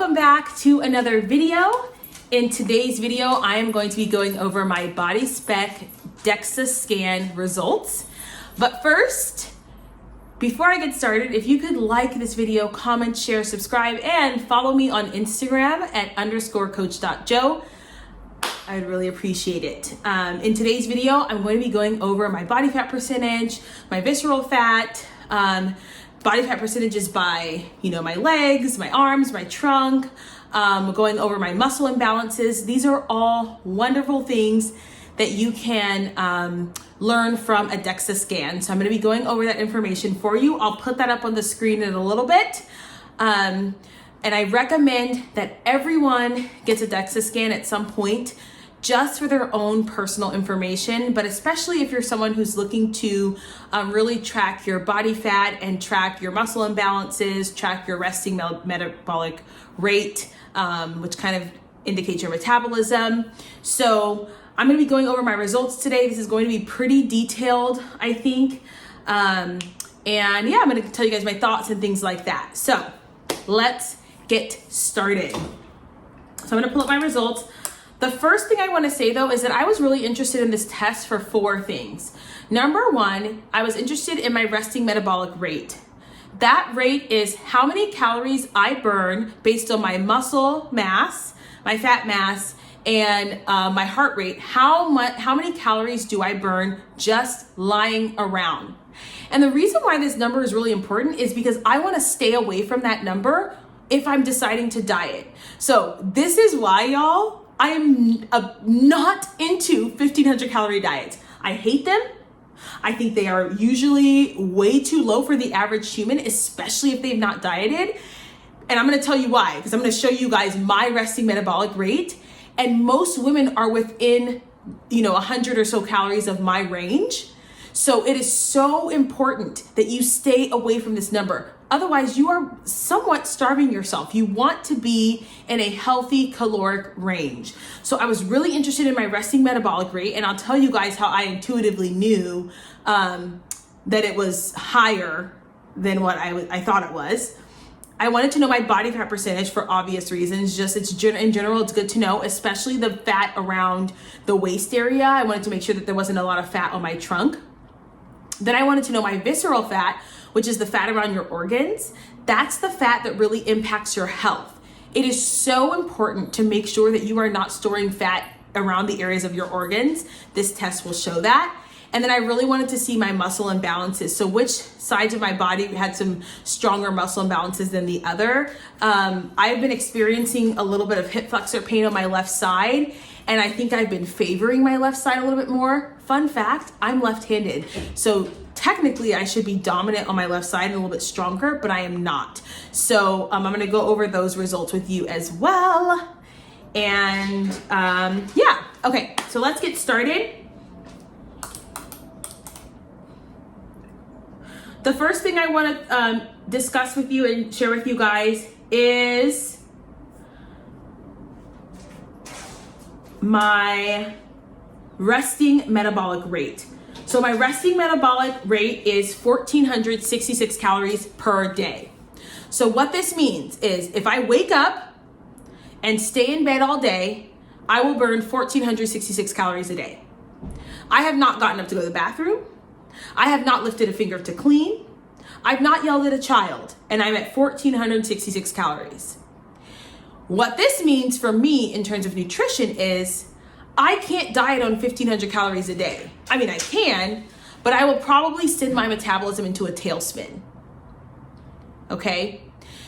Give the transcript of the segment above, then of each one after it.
Welcome back to another video. In today's video, I am going to be going over my body spec DEXA scan results. But first, before I get started, if you could like this video, comment, share, subscribe, and follow me on Instagram at _coach.joe. I'd really appreciate it. In today's video, I'm going to be going over my body fat percentage, my visceral fat, body fat percentages by, my legs, my arms, my trunk, going over my muscle imbalances. These are all wonderful things that you can learn from a DEXA scan. So I'm going to be going over that information for you. I'll put that up on the screen in a little bit. And I recommend that everyone gets a DEXA scan at some point, just for their own personal information, but especially if you're someone who's looking to really track your body fat and track your muscle imbalances, track your resting metabolic rate, which kind of indicates your metabolism. So I'm going to be going over my results today. This is going to be pretty detailed, I think. And yeah, I'm going to tell you guys my thoughts and things like that. So let's get started. So I'm going to pull up my results. The first thing I want to say though is that I was really interested in this test for 4 things. Number 1, I was interested in my resting metabolic rate. That rate is how many calories I burn based on my muscle mass, my fat mass, and my heart rate. How many calories do I burn just lying around? And the reason why this number is really important is because I want to stay away from that number if I'm deciding to diet. So this is why, y'all, I am not into 1500 calorie diets. I hate them. I think they are usually way too low for the average human, especially if they've not dieted. And I'm going to tell you why, because I'm going to show you guys my resting metabolic rate. And most women are within, 100 or so calories of my range. So it is so important that you stay away from this number. Otherwise, you are somewhat starving yourself. You want to be in a healthy caloric range. So I was really interested in my resting metabolic rate, and I'll tell you guys how I intuitively knew that it was higher than what I thought it was. I wanted to know my body fat percentage for obvious reasons. In general, it's good to know, especially the fat around the waist area. I wanted to make sure that there wasn't a lot of fat on my trunk. Then I wanted to know my visceral fat, which is the fat around your organs. That's the fat that really impacts your health. It is so important to make sure that you are not storing fat around the areas of your organs. This test will show that. And then I really wanted to see my muscle imbalances. So which sides of my body had some stronger muscle imbalances than the other. I've been experiencing a little bit of hip flexor pain on my left side, and I think I've been favoring my left side a little bit more. Fun fact, I'm left-handed. So technically I should be dominant on my left side and a little bit stronger, but I am not. So I'm going to go over those results with you as well. And yeah, okay, so let's get started. The first thing I want to discuss with you and share with you guys is my resting metabolic rate. So my resting metabolic rate is 1,466 calories per day. So what this means is if I wake up and stay in bed all day, I will burn 1,466 calories a day. I have not gotten up to go to the bathroom. I have not lifted a finger to clean. I've not yelled at a child, and I'm at 1,466 calories. What this means for me in terms of nutrition is I can't diet on 1,500 calories a day. I mean, I can, but I will probably send my metabolism into a tailspin. Okay?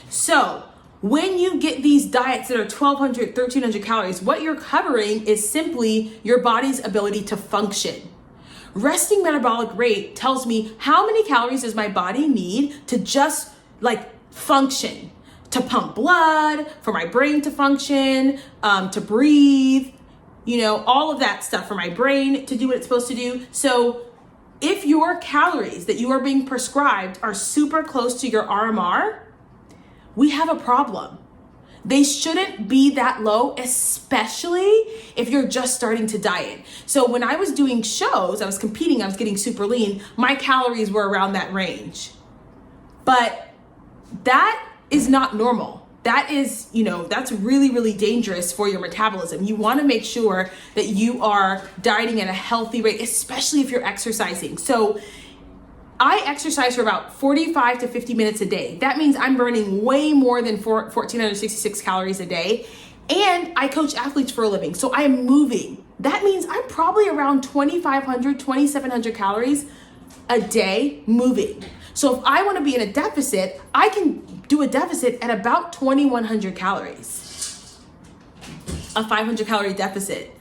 So when you get these diets that are 1,200, 1,300 calories, what you're covering is simply your body's ability to function. Resting metabolic rate tells me how many calories does my body need to just function, to pump blood, for my brain to function, to breathe, all of that stuff for my brain to do what it's supposed to do. So if your calories that you are being prescribed are super close to your RMR, we have a problem. They shouldn't be that low, especially if you're just starting to diet. So when I was doing shows, I was competing, I was getting super lean, my calories were around that range. But that is not normal. that is, that's really, really dangerous for your metabolism. You want to make sure that you are dieting at a healthy rate, especially if you're exercising. So I exercise for about 45 to 50 minutes a day. That means I'm burning way more than 1,466 calories a day. And I coach athletes for a living, so I am moving. That means I'm probably around 2,500, 2,700 calories a day moving. So if I want to be in a deficit, I can do a deficit at about 2,100 calories. A 500 calorie deficit.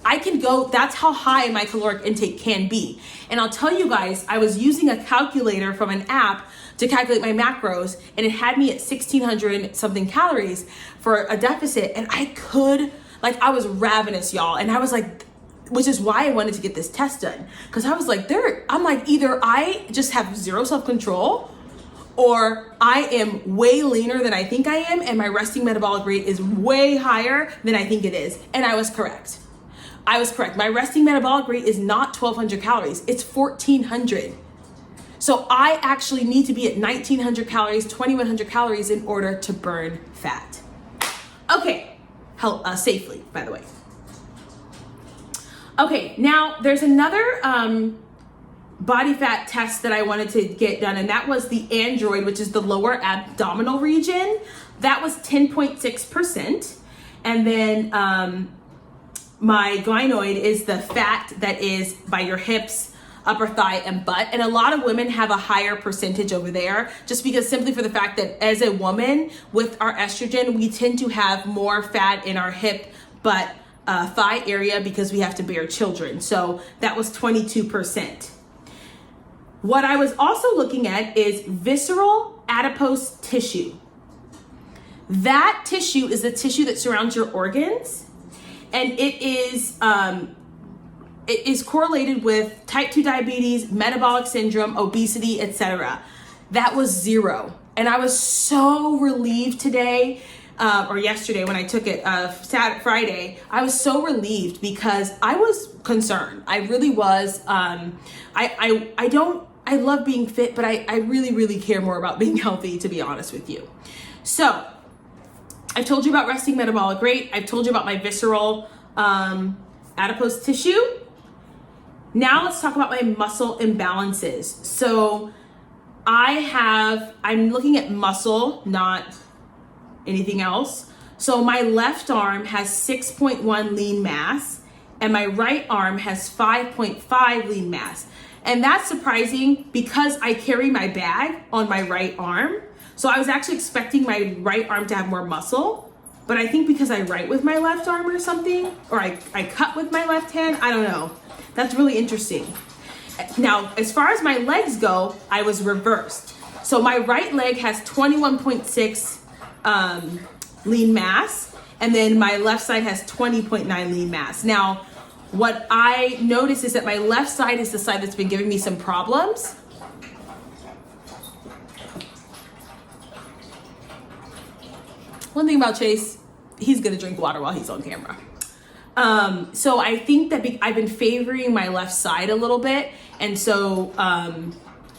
I can go, that's how high my caloric intake can be. And I'll tell you guys, I was using a calculator from an app to calculate my macros, and it had me at 1,600 something calories for a deficit. And I was ravenous, y'all. And I was like, which is why I wanted to get this test done. Because I was like, either I just have zero self-control, or I am way leaner than I think I am, and my resting metabolic rate is way higher than I think it is. And I was correct. My resting metabolic rate is not 1,200 calories, it's 1,400. So I actually need to be at 1,900 calories, 2,100 calories in order to burn fat. Okay, safely, by the way. Okay, now there's another body fat test that I wanted to get done, and that was the Android, which is the lower abdominal region. That was 10.6%. And then my gynoid is the fat that is by your hips, upper thigh, and butt. And a lot of women have a higher percentage over there, just because simply for the fact that as a woman with our estrogen, we tend to have more fat in our hip, butt, thigh area because we have to bear children. So that was 22%. What I was also looking at is visceral adipose tissue. That tissue is the tissue that surrounds your organs, and it is correlated with type 2 diabetes, metabolic syndrome, obesity, etc. That was 0. And I was so relieved today, or yesterday when I took it, Friday, I was so relieved because I was concerned. I really was. I love being fit, but I really, really care more about being healthy, to be honest with you. So I've told you about resting metabolic rate. I've told you about my visceral adipose tissue. Now let's talk about my muscle imbalances. So I'm looking at muscle, not anything else. So my left arm has 6.1 lean mass, and my right arm has 5.5 lean mass. And that's surprising because I carry my bag on my right arm. So I was actually expecting my right arm to have more muscle, but I think because I write with my left arm or something, or I cut with my left hand, I don't know. That's really interesting. Now, as far as my legs go, I was reversed. So my right leg has 21.6 lean mass, and then my left side has 20.9 lean mass. Now, what I noticed is that my left side is the side that's been giving me some problems. One thing about Chase, he's gonna drink water while he's on camera. So I think that I've been favoring my left side a little bit, and so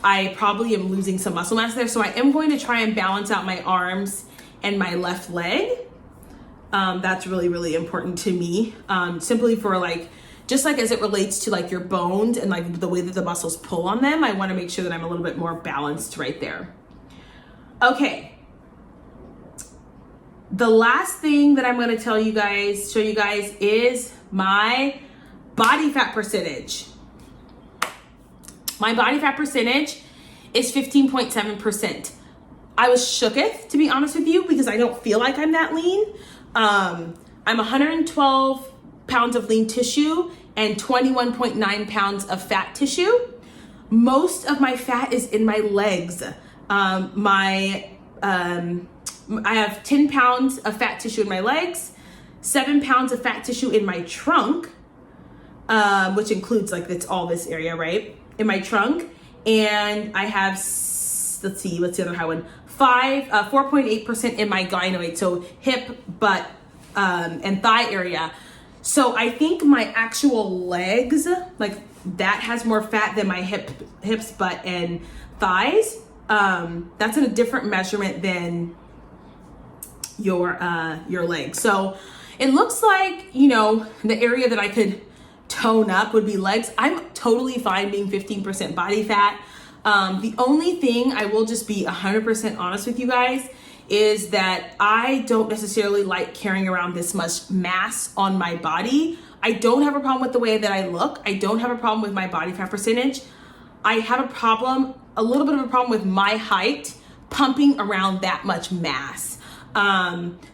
I probably am losing some muscle mass there. So I am going to try and balance out my arms and my left leg. That's really, really important to me. Simply for just as it relates to your bones and the way that the muscles pull on them, I want to make sure that I'm a little bit more balanced right there. Okay. The last thing that I'm going to show you guys is my body fat percentage. My body fat percentage is 15.7%. I was shooketh, to be honest with you, because I don't feel like I'm that lean. I'm 112 pounds of lean tissue and 21.9 pounds of fat tissue. Most of my fat is in my legs. I have 10 pounds of fat tissue in my legs, 7 pounds of fat tissue in my trunk, which includes it's all this area, right? In my trunk. And I have, let's see, what's the other high one? 4.8% in my gynoid, so hip, butt, and thigh area. So I think my actual legs, that has more fat than my hips, butt, and thighs. That's in a different measurement than your legs. So it looks like, you know, the area that I could tone up would be legs. I'm totally fine being 15% body fat. The only thing, I will just be 100% honest with you guys, is that I don't necessarily like carrying around this much mass on my body. I don't have a problem with the way that I look. I don't have a problem with my body fat percentage. I have a little bit of a problem with my height pumping around that much mass.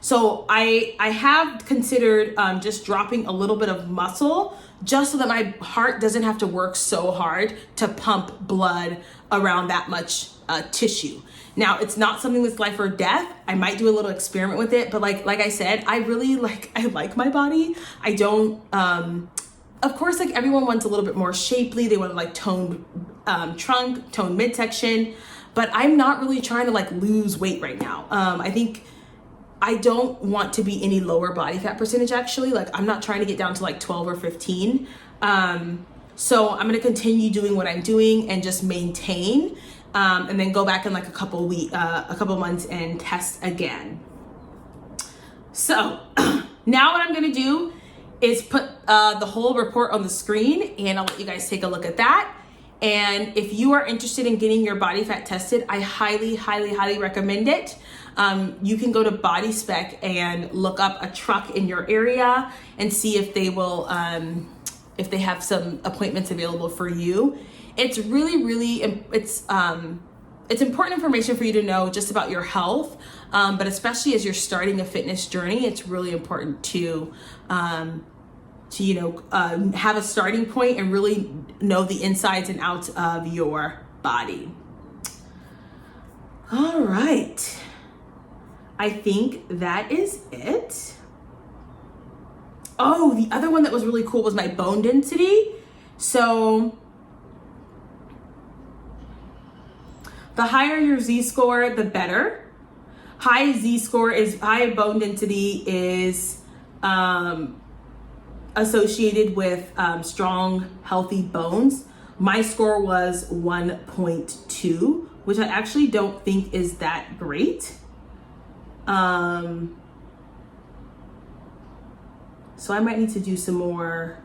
So I have considered just dropping a little bit of muscle just so that my heart doesn't have to work so hard to pump blood around that much tissue. Now, it's not something that's life or death. I might do a little experiment with it, but like I said, I like my body. I don't, of course, like everyone wants a little bit more shapely. They want like toned trunk, toned midsection, but I'm not really trying to like lose weight right now. I think I don't want to be any lower body fat percentage actually. Like I'm not trying to get down to like 12 or 15. So I'm going to continue doing what I'm doing and just maintain, and then go back in like a couple months and test again. So now what I'm going to do is put the whole report on the screen, and I'll let you guys take a look at that. And if you are interested in getting your body fat tested, I highly, highly, highly recommend it. You can go to Body Spec and look up a truck in your area and see if they will, if they have some appointments available for you. It's really, really, it's important information for you to know just about your health, but especially as you're starting a fitness journey, it's really important to you know, have a starting point and really know the insides and outs of your body. All right. I think that is it. Oh, the other one that was really cool was my bone density. So the higher your Z-score, the better. High bone density is associated with strong, healthy bones. My score was 1.2, which I actually don't think is that great. So I might need to do some more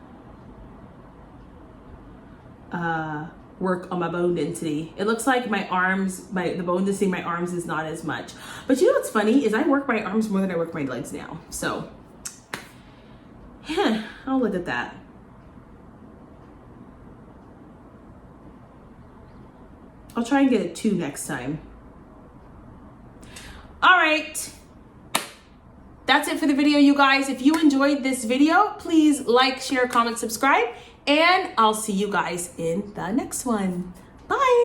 work on my bone density. It looks like my arms, the bone density in my arms is not as much. But you know what's funny is I work my arms more than I work my legs now. So yeah, I'll look at that. I'll try and get a 2 next time. All right. That's it for the video, you guys. If you enjoyed this video, please like, share, comment, subscribe, and I'll see you guys in the next one. Bye.